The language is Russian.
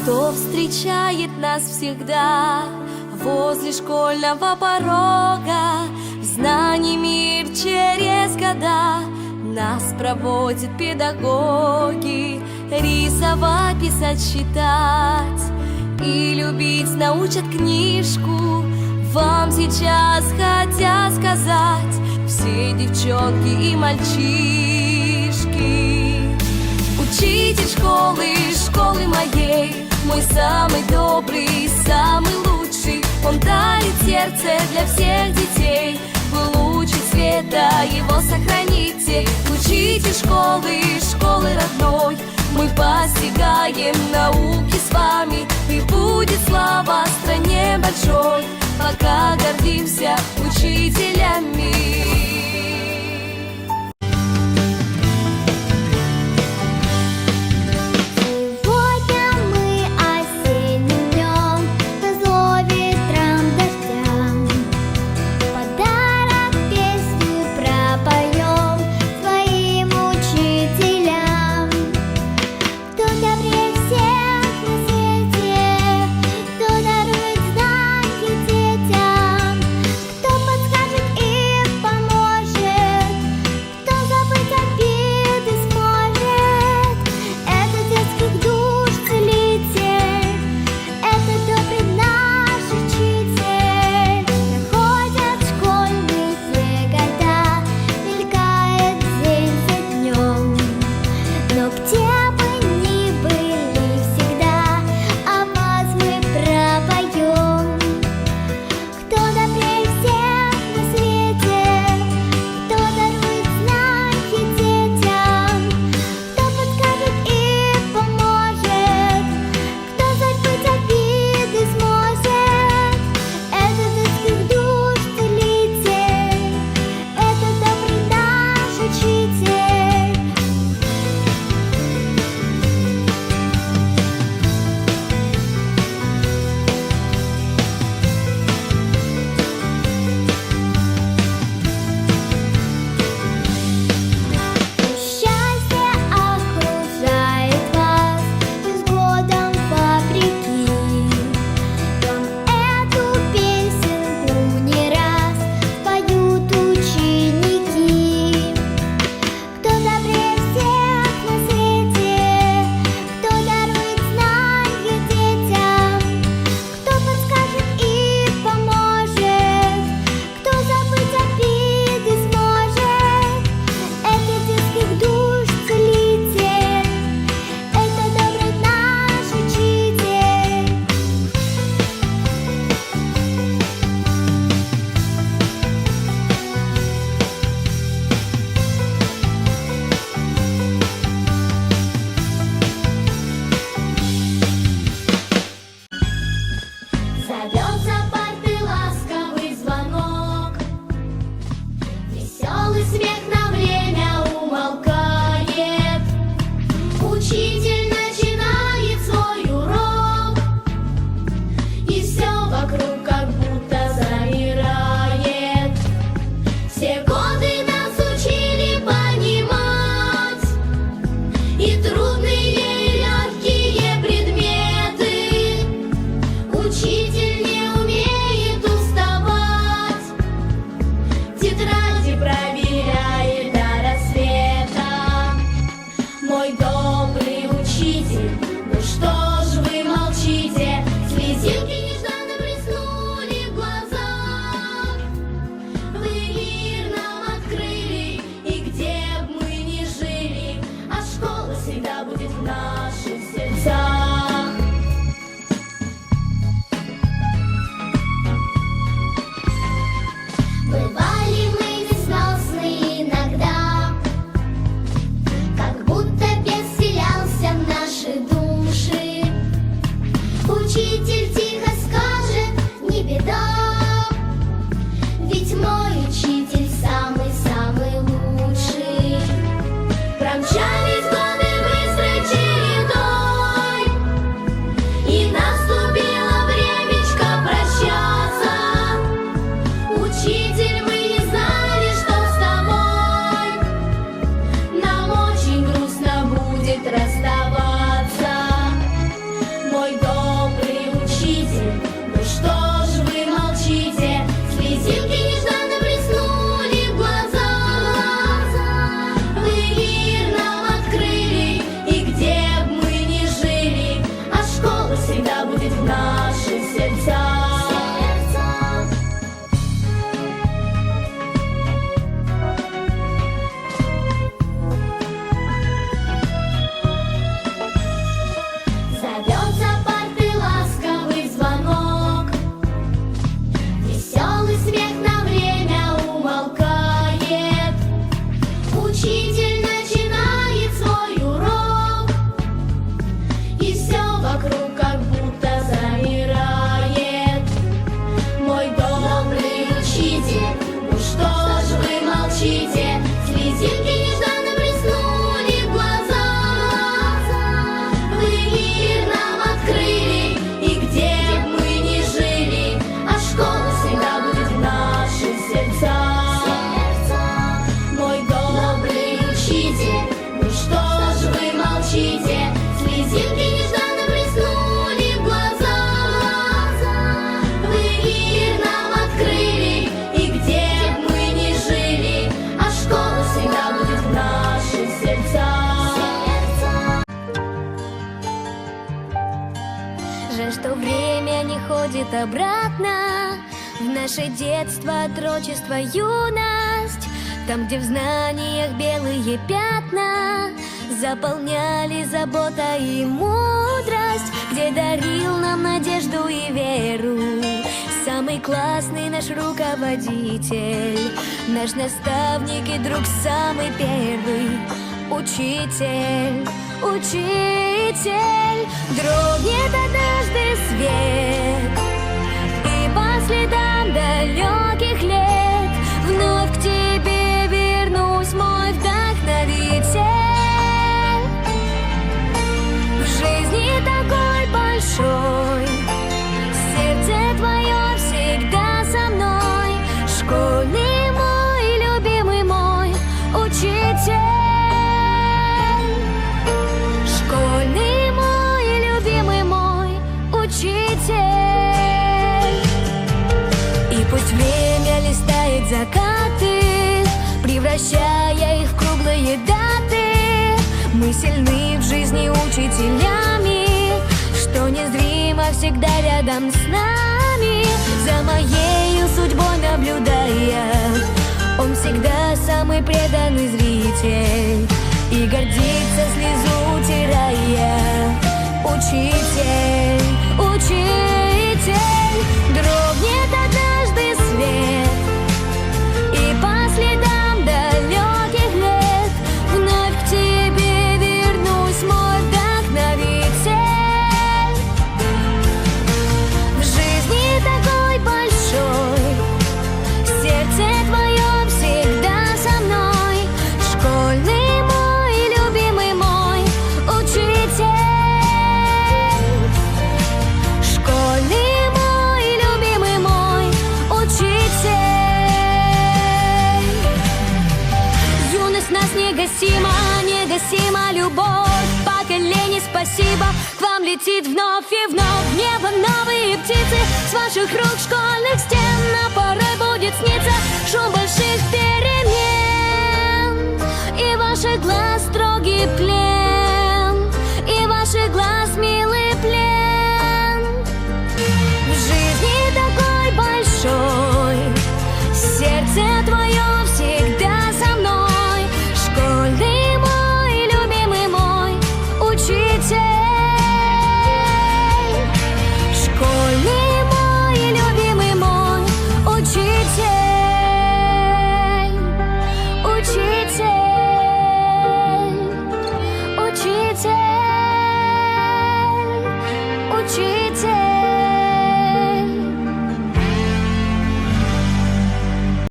кто встречает нас всегда возле школьного порога. В знаний мир через года нас проводят педагоги. Рисовать, писать, считать и любить научат книжку. Вам сейчас хотят сказать все девчонки и мальчишки. Учитель школы моей, мой самый добрый, самый лучший. Он дарит сердце для всех детей. Вы лучик света, его сохраните. Учитель школы родной, мы постигаем науки с вами. И будет слава стране большой, пока гордимся учителями. Промчались годы быстрой чередой. что время не ходит обратно в наше детство, отрочество, юность. Там, где в знаниях белые пятна заполняли забота и мудрость, где дарил нам надежду и веру самый классный наш руководитель, наш наставник и друг самый первый. Учитель, учитель, дрогнет однажды свет, и по следам далеких лет вновь к тебе вернусь, мой вдохновитель. В жизни такой большой, сердце твое всегда со мной, школьный мой, любимый мой учитель. Школьный мой, любимый мой учитель. И пусть время листает закаты, превращая их в круглые даты, мы сильны в жизни учителями, что незримо всегда рядом с нами. За моею судьбой наблюдая, он всегда самый преданный зритель и гордится, слезу утирая. Учитель, учитель, дрогнет однажды свет, и по следам далеких лет вновь к тебе вернусь, мой вдохновитель. В жизни такой большой, сердце твое всегда со мной, школьный мой, любимый мой учитель. Школьный мой, любимый мой учитель. Юность нас негасима, негасима любовь поколений, спасибо. К вам летит вновь и вновь в небо новые птицы. С ваших рук школьных стен на порой будет сниться шум больших перемен, и ваших глаз строгий плен, и ваших глаз милый плен. В жизни такой большой, сердце твое всегда со мной, школьный мой, любимый мой учитель. Школьный мой, любимый мой учитель. Учитель, учитель, учитель.